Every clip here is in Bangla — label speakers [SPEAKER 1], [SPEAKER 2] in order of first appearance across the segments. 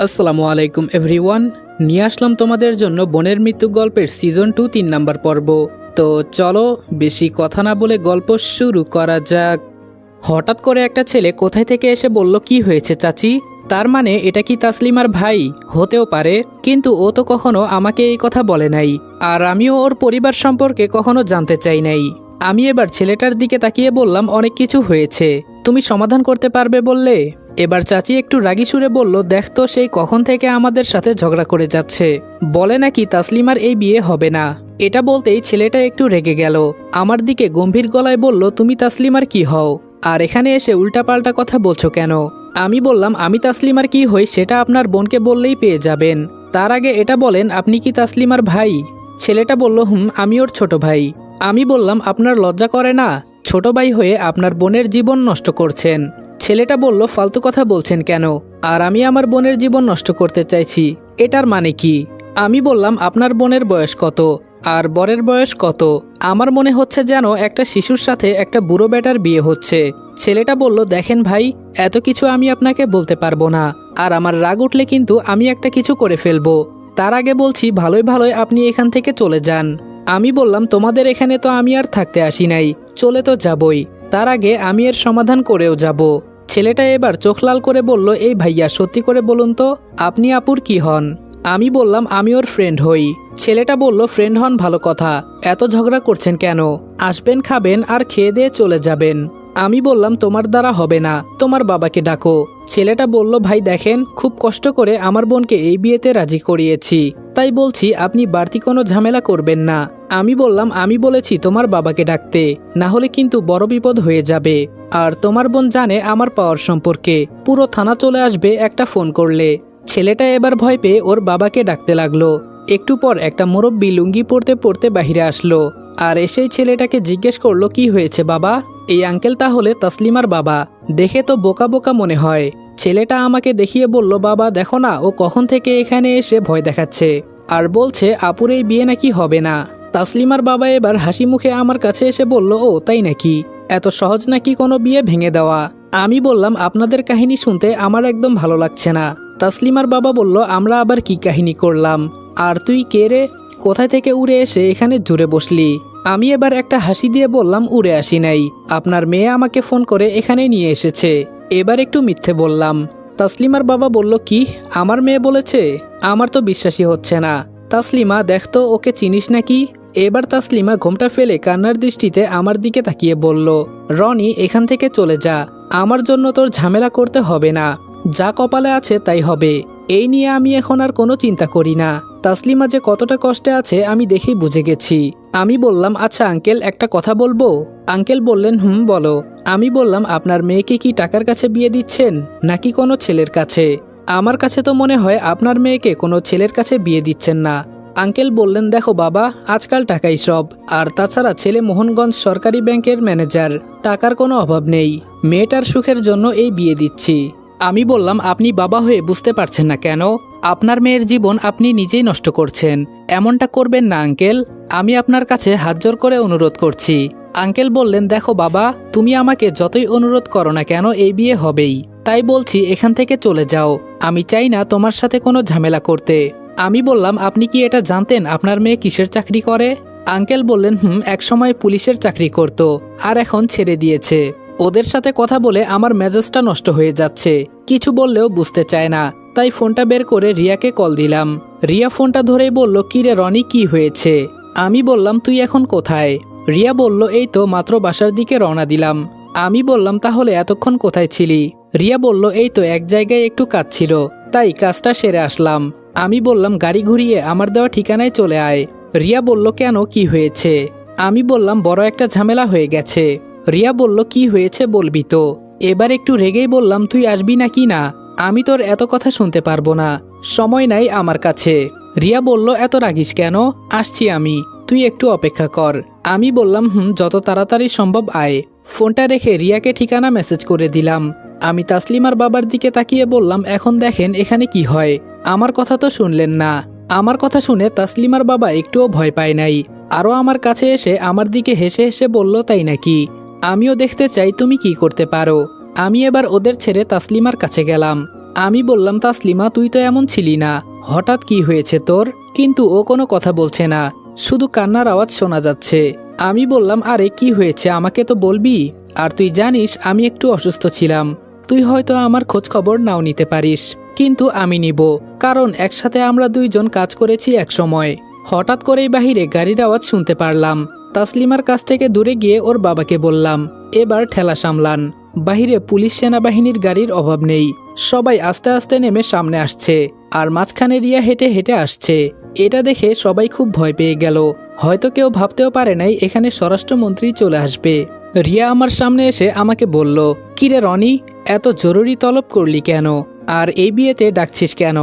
[SPEAKER 1] আসসালামু আলাইকুম এভরিওয়ান। নিয়ে আসলাম তোমাদের জন্য বোনের মৃত্যু গল্পের সিজন 2 3 নাম্বার পর্ব। তো চলো বেশি কথা না বলে গল্প শুরু করা যাক। হঠাৎ করে একটা ছেলে কোথায় থেকে এসে বলল, কি হয়েছে চাচি? তার মানে এটা কি তাসলিমার ভাই? হতেও পারে, কিন্তু ও তো কখনো আমাকে এই কথা বলে নাই, আর আমিও ওর পরিবার সম্পর্কে কখনো জানতে চাই নাই। আমি এবার ছেলেটার দিকে তাকিয়ে বললাম, অনেক কিছু হয়েছে, তুমি সমাধান করতে পারবে বললে। এবার চাচি একটু রাগী সুরে বলল, দেখ তো সেই কখন থেকে আমাদের সাথে ঝগড়া করে যাচ্ছে, বলে নাকি তাসলিমার এই বিয়ে হবে না। এটা বলতেই ছেলেটা একটু রেগে গেল, আমার দিকে গম্ভীর গলায় বলল, তুমি তাসলিমার কি হও, আর এখানে এসে উল্টাপাল্টা কথা বলছো কেন? আমি বললাম, আমি তাসলিমার কি হই সেটা আপনার বোনকে বললেই পেয়ে যাবেন, তার আগে এটা বলেন আপনি কি তাসলিমার ভাই? ছেলেটা বলল, আমি ওর ছোট ভাই। আমি বললাম, আপনার লজ্জা করে না? ছোট ভাই হয়ে আপনার বোনের জীবন নষ্ট করছেন। ছেলেটা বলল, ফালতু কথা বলছেন কেন? আর আমি আমার বোনের জীবন নষ্ট করতে চাইছি, এটার মানে কি? আমি বললাম, আপনার বোনের বয়স কত আর বরের বয়স কত? আমার মনে হচ্ছে যেন একটা শিশুর সাথে একটা বুড়ো বেটার বিয়ে হচ্ছে। ছেলেটা বলল, দেখেন ভাই, এত কিছু আমি আপনাকে বলতে পারবো না, আর আমার রাগ উঠলে কিন্তু আমি একটা কিছু করে ফেলবো। তার আগে বলছি, ভালোই ভালোই আপনি এখান থেকে চলে যান। আমি বললাম, তোমাদের এখানে তো আমি আর থাকতে আসি নাই, চলে তো যাবই, তার আগে আমি এর সমাধান করেও যাব। ছেলেটা এবার চোখ লাল করে বলল, এই ভাইয়া সত্যি করে বলুন তো, আপনি আপুর কি হন? আমি বললাম, আমি ওর ফ্রেন্ড হই। ছেলেটা বলল, ফ্রেন্ড হন ভালো কথা, এত ঝগড়া করছেন কেন? আসবেন, খাবেন আর খেয়ে দিয়ে চলে যাবেন। আমি বললাম, তোমার দ্বারা হবে না, তোমার বাবাকে ডাকো। ছেলেটা বলল, ভাই দেখেন, খুব কষ্ট করে আমার বোনকে এই বিয়েতে রাজি করিয়েছি, তাই বলছি আপনি বাড়তি কোনো ঝামেলা করবেন না। আমি বললাম, আমি বলেছি তোমার বাবাকে ডাকতে, না হলে কিন্তু বড় বিপদ হয়ে যাবে। আর তোমার বোন জানে আমার পাওয়ার সম্পর্কে, পুরো থানা চলে আসবে একটা ফোন করলে। ছেলেটা এবার ভয় পেয়ে ওর বাবাকে ডাকতে লাগলো। একটু পর একটা মুরব্বি লুঙ্গি পরতে পরতে বাহিরে আসলো, আর এসেই ছেলেটাকে জিজ্ঞেস করলো, কি হয়েছে বাবা? এই আঙ্কেল তাহলে তাসলিমার বাবা, দেখে তো বোকা বোকা মনে হয়। ছেলেটা আমাকে দেখিয়ে বলল, বাবা দেখো না, ও কখন থেকে এখানে এসে ভয় দেখাচ্ছে, আর বলছে আপুর এই বিয়ে নাকি হবে না। তাসলিমার বাবা এবার হাসি মুখে আমার কাছে এসে বলল, ও তাই নাকি? এত সহজ নাকি কোনো বিয়ে ভেঙে দেওয়া? আমি বললাম, আপনাদের কাহিনী শুনতে আমার একদম ভালো লাগছে না। তাসলিমার বাবা বলল, আমরা আবার কি কাহিনী করলাম? আর তুই কে রে? কোথায় থেকে উড়ে এসে এখানে জুড়ে বসলি? আমি এবার একটা হাসি দিয়ে বললাম, উড়ে আসি নাই, আপনার মেয়ে আমাকে ফোন করে এখানে নিয়ে এসেছে। এবার একটু মিথ্যে বললাম। তাসলিমার বাবা বলল, কি আমার মেয়ে বলেছে? আমার তো বিশ্বাসই হচ্ছে না। তাসলিমা দেখতো, ওকে চিনিস নাকি? এবার তাসলিমা ঘোমটা ফেলে কান্নার দৃষ্টিতে আমার দিকে তাকিয়ে বলল, রনি এখান থেকে চলে যা, আমার জন্য তোর ঝামেলা করতে হবে না, যা কপালে আছে তাই হবে, এই নিয়ে আমি এখন আর কোনো চিন্তা করি না। তাসলিমা যে কতটা কষ্টে আছে আমি দেখেই বুঝে গেছি। আমি বললাম, আচ্ছা আঙ্কেল একটা কথা বলবো? আঙ্কেল বললেন, বলো। আমি বললাম, আপনার মেয়েকে কি টাকার কাছে বিয়ে দিচ্ছেন নাকি কোনো ছেলের কাছে? আমার কাছে তো মনে হয় আপনার মেয়েকে কোনো ছেলের কাছে বিয়ে দিচ্ছেন না। আঙ্কেল বললেন, দেখো বাবা, আজকাল টাকাই সব, আর তাছাড়া ছেলে মোহনগঞ্জ সরকারি ব্যাংকের ম্যানেজার, টাকার কোনো অভাব নেই, মেয়েটার সুখের জন্য এই বিয়ে দিচ্ছি। আমি বললাম, আপনি বাবা হয়ে বুঝতে পারছেন না কেন? আপনার মেয়ের জীবন আপনি নিজেই নষ্ট করছেন, এমনটা করবেন না আঙ্কেল, আমি আপনার কাছে হাত জোর করে অনুরোধ করছি। আঙ্কেল বললেন, দেখো বাবা, তুমি আমাকে যতই অনুরোধ করো না কেন এই বিয়ে হবেই, তাই বলছি এখান থেকে চলে যাও, আমি চাই না তোমার সাথে কোনো ঝামেলা করতে। আমি বললাম, আপনি কি এটা জানতেন আপনার মেয়ে কিসের চাকরি করে? আঙ্কেল বললেন, একসময় পুলিশের চাকরি করত, আর এখন ছেড়ে দিয়েছে। ওদের সাথে কথা বলে আমার মেজাজটা নষ্ট হয়ে যাচ্ছে, কিছু বললেও বুঝতে চায় না, তাই ফোনটা বের করে রিয়াকে কল দিলাম। রিয়া ফোনটা ধরেই বলল, কি রে রনি, কি হয়েছে? আমি বললাম, তুই এখন কোথায়? রিয়া বলল, এই তো মাত্র বাসার দিকে রওনা দিলাম। আমি বললাম, তাহলে এতক্ষণ কোথায় ছিলি? রিয়া বলল, এই তো এক জায়গায় একটু কাজ ছিল, তাই কাজটা সেরে আসলাম। আমি বললাম, গাড়ি ঘুরিয়ে আমার দেওয়া ঠিকানায় চলে আয়। রিয়া বলল, কেন, কি হয়েছে? আমি বললাম, বড় একটা ঝামেলা হয়ে গেছে। রিয়া বলল, কি হয়েছে বলবি তো? এবার একটু রেগেই বললাম, তুই আসবি নাকি না? আমি তোর এত কথা শুনতে পারবো না, সময় নাই আমার কাছে। রিয়া বলল, এত রাগিস কেন? আসছি আমি, তুই একটু অপেক্ষা কর। আমি বললাম, যত তাড়াতাড়ি সম্ভব আয়। ফোনটা রেখে রিয়াকে ঠিকানা মেসেজ করে দিলাম। আমি তাসলিমার বাবার দিকে তাকিয়ে বললাম, এখন দেখেন এখানে কি হয়, আমার কথা তো শুনলেন না। আমার কথা শুনে তাসলিমার বাবা একটুও ভয় পায় নাই, আরও আমার কাছে এসে আমার দিকে হেসে হেসে বলল, তাই নাকি? আমিও দেখতে চাই তুমি কি করতে পারো। আমি এবার ওদের ছেড়ে তাসলিমার কাছে গেলাম। আমি বললাম তাসলিমা তুই তো এমন ছিলি না, হঠাৎ কি হয়েছে তোর? কিন্তু ও কোনো কথা বলছে না, শুধু কান্নার আওয়াজ শোনা যাচ্ছে। আমি বললাম আরে কি হয়েছে আমাকে তো বলবি। আর তুই জানিস আমি একটু অসুস্থ ছিলাম, তুই হয়তো আমার খোঁজ খবর নাও নিতে পারিস, কিন্তু আমি নিব, কারণ একসাথে আমরা দুইজন কাজ করেছি এক সময়। হঠাৎ করেই বাহিরে গাড়ির আওয়াজ শুনতে পারলাম। তাসলিমার কাছ থেকে দূরে গিয়ে ওর বাবাকে বললাম এবার ঠেলা সামলান, বাহিরে পুলিশ সেনাবাহিনীর গাড়ির অভাব নেই, সবাই আস্তে আস্তে নেমে সামনে আসছে, আর মাঝখানে রিয়া হেঁটে হেঁটে আসছে। এটা দেখে সবাই খুব ভয় পেয়ে গেল, হয়তো কেউ ভাবতেও পারে নাই এখানে স্বরাষ্ট্রমন্ত্রী চলে আসবে। রিয়া আমার সামনে এসে আমাকে বলল, কিরে রনি, এত জরুরি তলব করলি কেন, আর এই বিয়েতে ডাকছিস কেন?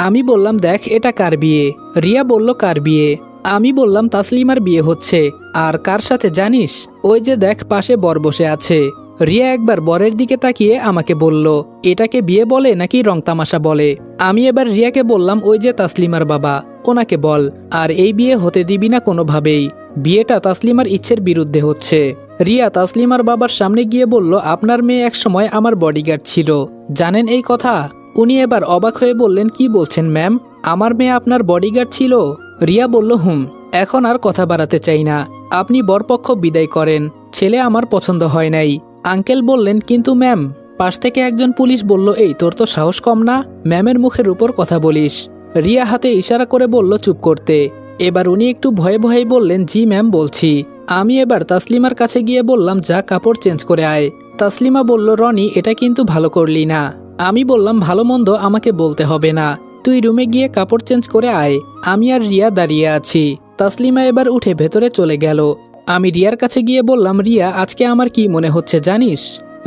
[SPEAKER 1] আমি বললাম দেখ এটা কার বিয়ে। রিয়া বলল কার বিয়ে? আমি বললাম তাসলিমার বিয়ে হচ্ছে। আর কার সাথে জানিস? ওই যে দেখ পাশে বর বসে আছে। রিয়া একবার বরের দিকে তাকিয়ে আমাকে বলল, এটাকে বিয়ে বলে নাকি রং তামাশা বলে? আমি এবার রিয়াকে বললাম ওই যে তাসলিমার বাবা, ওনাকে বল, আর এই বিয়ে হতে দিবি না কোনোভাবেই, বিয়েটা তাসলিমার ইচ্ছের বিরুদ্ধে হচ্ছে। রিয়া তাসলিমার বাবার সামনে গিয়ে বলল, আপনার মেয়ে একসময় আমার বডিগার্ড ছিল, জানেন এই কথা? উনি এবার অবাক হয়ে বললেন, কি বলছেন ম্যাম, আমার মেয়ে আপনার বডিগার্ড ছিল? রিয়া বলল হুম। এখন আর কথা বাড়াতে চাই না, আপনি বরপক্ষ বিদায় করেন, ছেলে আমার পছন্দ হয় নাই। আঙ্কেল বললেন, কিন্তু ম্যাম। পাশ থেকে একজন পুলিশ বলল, এই তোর তো সাহস কম না, ম্যামের মুখের উপর কথা বলিস। রিয়া হাতে ইশারা করে বলল চুপ করতে। এবার উনি একটু ভয়ে ভয়ে বললেন, জি ম্যাম বলছি। আমি এবার তাসলিমার কাছে গিয়ে বললাম, যা কাপড় চেঞ্জ করে আয়। তাসলিমা বলল, রনি এটা কিন্তু ভালো করলি না। আমি বললাম, ভালো মন্দ আমাকে বলতে হবে না, তুই রুমে গিয়ে কাপড় চেঞ্জ করে আয়, আমি আর রিয়া দাঁড়িয়ে আছি। তাসলিমা এবার উঠে ভেতরে চলে গেল। আমি রিয়ার কাছে গিয়ে বললাম, রিয়া আজকে আমার কি মনে হচ্ছে জানিস?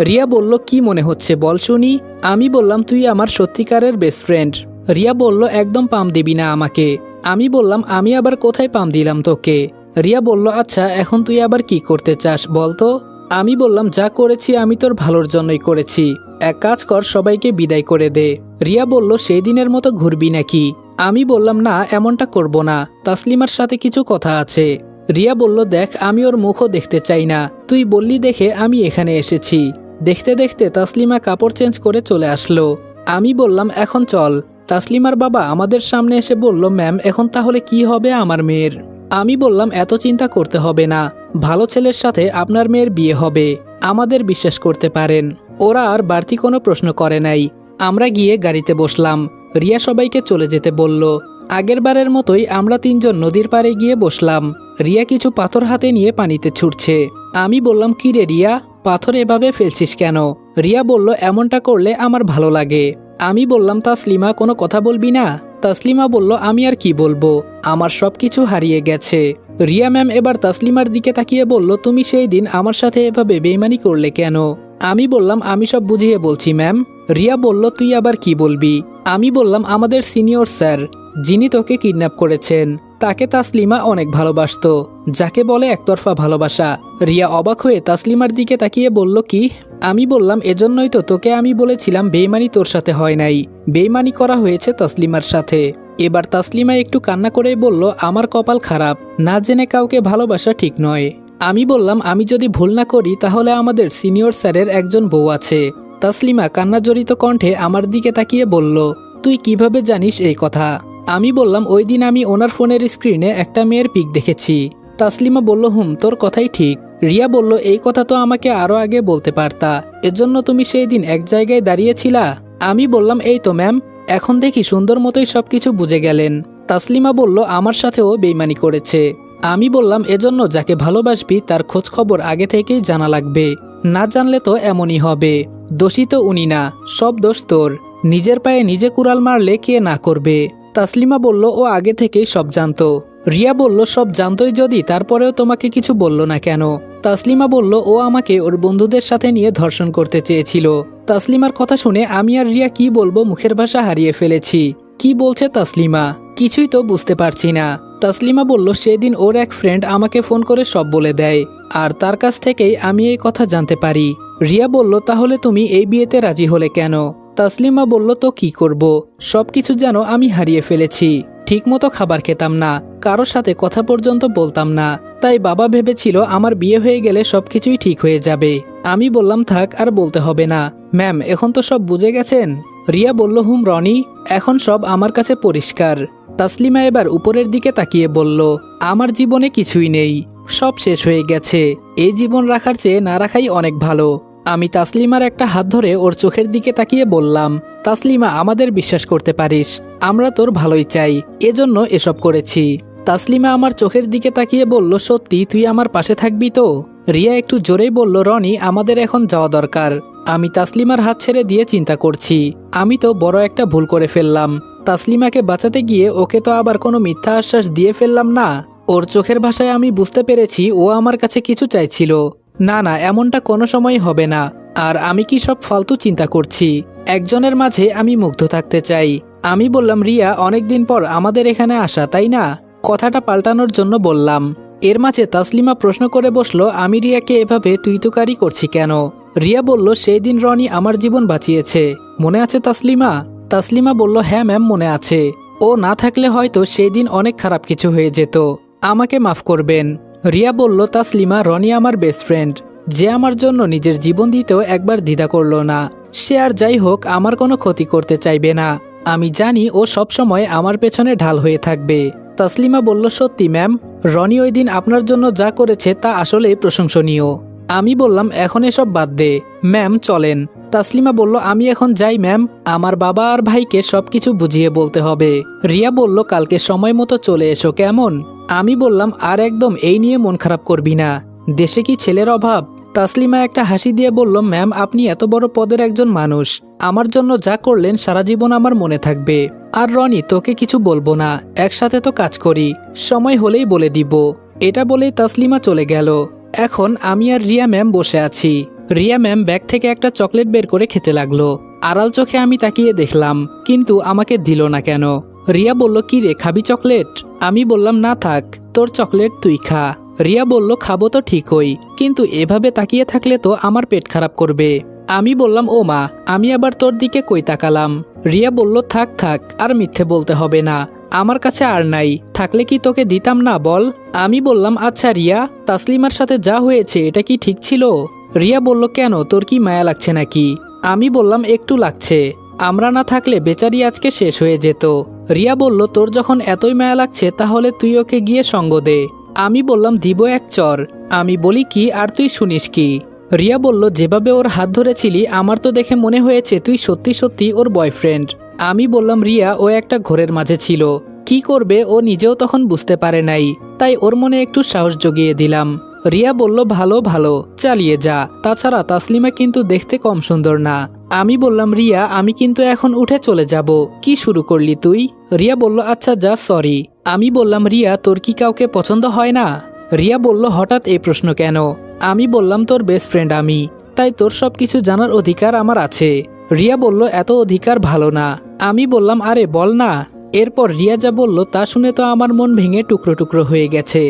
[SPEAKER 1] রিয়া বলল, কি মনে হচ্ছে বল শুনি। আমি বললাম, তুই আমার সত্যিকারের বেস্ট ফ্রেন্ড। রিয়া বলল, একদম পাম দিবি না আমাকে। আমি বললাম, আমি আবার কোথায় পাম দিলাম তোকে? রিয়া বলল, আচ্ছা এখন তুই আবার কি করতে চাস বলতো? আমি বললাম, যা করেছি আমি তোর ভালোর জন্যই করেছি, এক কাজ কর সবাইকে বিদায় করে দে। রিয়া বলল, সেই দিনের মতো ঘুরবি নাকি? আমি বললাম, না এমনটা করব না, তাসলিমার সাথে কিছু কথা আছে। রিয়া বলল, দেখ আমি ওর মুখও দেখতে চাই না, তুই বললি দেখে আমি এখানে এসেছি। দেখতে দেখতে তাসলিমা কাপড় চেঞ্জ করে চলে আসলো। আমি বললাম, এখন চল। তাসলিমার বাবা আমাদের সামনে এসে বলল, ম্যাম এখন তাহলে কি হবে আমার মেয়ের? আমি বললাম, এত চিন্তা করতে হবে না, ভালো ছেলের সাথে আপনার মেয়ের বিয়ে হবে, আমাদের বিশ্বাস করতে পারেন। ওরা আর বাড়তি কোনো প্রশ্ন করে নাই। আমরা গিয়ে গাড়িতে বসলাম। রিয়া সবাইকে চলে যেতে বলল। আগের বারের মতোই আমরা তিনজন নদীর পাড়ে গিয়ে বসলাম। রিয়া কিছু পাথর হাতে নিয়ে পানিতে ছুটছে। আমি বললাম, কি রে রিয়া, পাথর এভাবে ফেলছিস কেন? রিয়া বলল, এমনটা করলে আমার ভালো লাগে। আমি বললাম, তাসলিমা কোনো কথা বলবি না? তাসলিমা বলল, আমি আর কি বলবো, আমার সবকিছু হারিয়ে গেছে। রিয়া ম্যাম এবার তাসলিমার দিকে তাকিয়ে বলল, তুমি সেই দিন আমার সাথে এভাবে বেইমানি করলে কেন? আমি বললাম, আমি সব বুঝিয়ে বলছি ম্যাম। রিয়া বলল, তুই আবার কি বলবি? আমি বললাম, আমাদের সিনিয়র স্যার যিনি তোকে কিডন্যাপ করেছেন, তাকে তাসলিমা অনেক ভালোবাসতো, যাকে বলে একতরফা ভালোবাসা। রিয়া অবাক হয়ে তাসলিমার দিকে তাকিয়ে বলল, কি? আমি বললাম, এজন্যই তো তোকে আমি বলেছিলাম বেইমানি তোর সাথে হয় নাই, বেইমানি করা হয়েছে তাসলিমার সাথে। এবার তাসলিমা একটু কান্না করেই বলল, আমার কপাল খারাপ, না জেনে কাউকে ভালোবাসা ঠিক নয়। আমি বললাম, আমি যদি ভুল না করি তাহলে আমাদের সিনিয়র স্যারের একজন বউ আছে। তাসলিমা কান্নাজড়িত কণ্ঠে আমার দিকে তাকিয়ে বলল, তুই কিভাবে জানিস এই কথা? আমি বললাম, ওই দিন আমি ওনার ফোনের স্ক্রিনে একটা মেয়ের পিক দেখেছি। তাসলিমা বলল, হুম তোর কথাই ঠিক। রিয়া বলল, এই কথা তো আমাকে আরো আগে বলতে পারতা, এজন্য তুমি সেই দিন এক জায়গায় দাঁড়িয়েছিলা। আমি বললাম, এই তো ম্যাম, এখন দেখি সুন্দর মতোই সবকিছু বুঝে গেলেন। তাসলিমা বলল, আমার সাথেও বেইমানি করেছে। আমি বললাম, এজন্য যাকে ভালোবাসবি তার খোঁজ খবর আগে থেকেই জানা লাগবে, না জানলে তো এমনই হবে। দোষী তো উনি না, সব দোষ তোর, নিজের পায়ে নিজে কুড়াল মারলে কে না করবে? তাসলিমা বলল, ও আগে থেকেই সব জানতো। রিয়া বলল, সব জানতোই যদি তারপরেও তোমাকে কিছু বলল না কেন? তাসলিমা বলল, ও আমাকে ওর বন্ধুদের সাথে নিয়ে ধর্ষণ করতে চেয়েছিল। তাসলিমার কথা শুনে আমি আর রিয়া কি বলবো মুখের ভাষা হারিয়ে ফেলেছি। কি বলছে তাসলিমা, কিছুই তো বুঝতে পারছি না। তাসলিমা বলল, সেদিন ওর এক ফ্রেন্ড আমাকে ফোন করে সব বলে দেয়, আর তার কাছ থেকেই আমি এই কথা জানতে পারি। রিয়া বলল, তাহলে তুমি এই বিয়েতে রাজি হলে কেন? তাসলিমা বলল, তো কি করব, সবকিছু যেন আমি হারিয়ে ফেলেছি, ঠিকমতো খাবার খেতাম না, কারোর সাথে কথা পর্যন্ত বলতাম না, তাই বাবা ভেবেছিল আমার বিয়ে হয়ে গেলে সবকিছুই ঠিক হয়ে যাবে। আমি বললাম, থাক আর বলতে হবে না ম্যাম, এখন তো সব বুঝে গেছেন। রিয়া বলল, রনি, এখন সব আমার কাছে পরিষ্কার। তাসলিমা এবার উপরের দিকে তাকিয়ে বলল, আমার জীবনে কিছুই নেই, সব শেষ হয়ে গেছে। এই জীবন রাখার চেয়ে না রাখাই অনেক ভালো। আমি তাসলিমার একটা হাত ধরে ওর চোখের দিকে তাকিয়ে বললাম, তাসলিমা, আমাদের বিশ্বাস করতে পারিস, আমরা তোর ভালোই চাই, এজন্য এসব করেছি। তাসলিমা আমার চোখের দিকে তাকিয়ে বলল, সত্যি তুই আমার পাশে থাকবি তো? রিয়া একটু জোরেই বলল, রনি, আমাদের এখন যাওয়া দরকার। আমি তাসলিমার হাত ছেড়ে দিয়ে চিন্তা করছি, আমি তো বড় একটা ভুল করে ফেললাম। তাসলিমাকে বাঁচাতে গিয়ে ওকে তো আবার কোনো মিথ্যা আশ্বাস দিয়ে ফেললাম না? ওর চোখের ভাষায় আমি বুঝতে পেরেছি ও আমার কাছে কিছু চাইছিল। না না, এমনটা কোনো সময় হবে না। আর আমি কি সব ফালতু চিন্তা করছি? একজনের মাঝে আমি মুগ্ধ থাকতে চাই। আমি বললাম, রিয়া, অনেকদিন পর আমাদের এখানে আসা, তাই না? কথাটা পাল্টানোর জন্য বললাম। এর মাঝে তাসলিমা প্রশ্ন করে বসলো, আমি রিয়াকে এভাবে তুই তুকারি করছি কেন? রিয়া বলল, সেই দিন রনি আমার জীবন বাঁচিয়েছে, মনে আছে তাসলিমা? তাসলিমা বলল, হ্যাঁ ম্যাম, মনে আছে। ও না থাকলে হয়তো সেই দিন অনেক খারাপ কিছু হয়ে যেত, আমাকে মাফ করবেন। রিয়া বলল, তাসলিমা, রনি আমার বেস্ট ফ্রেন্ড, যে আমার জন্য নিজের জীবন দিতেও একবার দ্বিধা করলো না। সে আর যাই হোক আমার কোনো ক্ষতি করতে চাইবে না। আমি জানি ও সবসময় আমার পেছনে ঢাল হয়ে থাকবে। তাসলিমা বলল, সত্যি ম্যাম, রনি ওই দিন আপনার জন্য যা করেছে তা আসলেই প্রশংসনীয়। আমি বললাম, এখন এসব বাদ দে ম্যাম, চলেন। তাসলিমা বলল, আমি এখন যাই ম্যাম, আমার বাবা আর ভাইকে সবকিছু বুঝিয়ে বলতে হবে। রিয়া বলল, কালকে সময় মতো চলে এসো কেমন? আমি বললাম, আর একদম এই নিয়ে মন খারাপ করবি না, দেশে কি ছেলের অভাব? তাসলিমা একটা হাসি দিয়ে বলল, ম্যাম, আপনি এত বড় পদের একজন মানুষ, আমার জন্য যা করলেন সারা জীবন আমার মনে থাকবে। আর রনি, তোকে কিছু বলবো না, একসাথে তো কাজ করি, সময় হলেই বলে দিব। এটা বলেই তাসলিমা চলে গেল। এখন আমি আর রিয়া ম্যাম বসে আছি। রিয়া ম্যাম ব্যাগ থেকে একটা চকলেট বের করে খেতে লাগলো। আড়াল চোখে আমি তাকিয়ে দেখলাম, কিন্তু আমাকে দিল না কেন। রিয়া বলল, কি রে, খাবি চকলেট? আমি বললাম, না থাক, তোর চকলেট তুই খা। রিয়া বলল, খাবো তো ঠিকই, কিন্তু এভাবে তাকিয়ে থাকলে তো আমার পেট খারাপ করবে। আমি বললাম, ও মা, আমি আবার তোর দিকে কই তাকালাম? রিয়া বলল, থাক থাক, আর মিথ্যে বলতে হবে না, আমার কাছে আর নাই, থাকলে কি তোকে দিতাম না বল? আমি বললাম, আচ্ছা রিয়া, তাসলিমার সাথে যা হয়েছে এটা কি ঠিক ছিল? রিয়া বলল, কেন, তোর কি মায়া লাগছে নাকি? আমি বললাম, একটু লাগছে, আমরা না থাকলে বেচারি আজকে শেষ হয়ে যেত। রিয়া বলল, তোর যখন এতই মায়া লাগছে তাহলে তুই ওকে গিয়ে সঙ্গ দে। আমি বললাম, দিব এক চর। আমি বলি কি আর তুই শুনিস কি? রিয়া বলল, যেভাবে ওর হাত ধরেছিলি আমার তো দেখে মনে হয়েছে তুই সত্যি সত্যি ওর বয়ফ্রেন্ড। আমি বললাম, রিয়া, ও একটা ঘোরের মাঝে ছিল, কি করবে ও নিজেও তখন বুঝতে পারে নাই, তাই ওর মনে একটু সাহস জগিয়ে দিলাম। রিয়া বলল, ভালো ভালো, চালিয়ে যা, তাছাড়া তাসলিমা কিন্তু দেখতে কম সুন্দর না। আমি বললাম, রিয়া, আমি কিন্তু এখন উঠে চলে যাব, কি শুরু করলি তুই? রিয়া বলল, আচ্ছা যা, সরি। আমি বললাম, রিয়া, তোর কি কাউকে পছন্দ হয় না? রিয়া বলল, হঠাৎ এই প্রশ্ন কেন? আমি বললাম, তোর বেস্ট ফ্রেন্ড আমি, তাই তোর সব কিছু জানার অধিকার আমার আছে। রিয়া বলল, এত অধিকার ভালো না। আমি বললাম, আরে বল না। এরপর রিয়া যা বলল তা শুনে তো আমার মন ভেঙে টুকরো টুকরো হয়ে গেছে।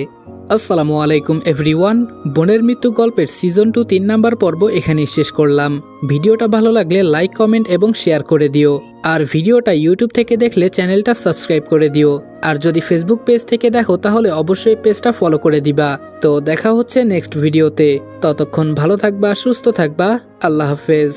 [SPEAKER 1] আসসালামু আলাইকুম এভরিওয়ান, বোনের মৃত্যু গল্পের সিজন 2 3 নাম্বার পর্ব এখানেই শেষ করলাম। ভিডিওটা ভালো লাগলে লাইক, কমেন্ট এবং শেয়ার করে দিও। আর ভিডিওটা ইউটিউব থেকে দেখলে চ্যানেলটা সাবস্ক্রাইব করে দিও। আর যদি ফেসবুক পেজ থেকে দেখো তাহলে অবশ্যই পেজটা ফলো করে দিবা। তো দেখা হচ্ছে নেক্সট ভিডিওতে, ততক্ষণ ভালো থাকবা, সুস্থ থাকবা, আল্লাহ হাফেজ।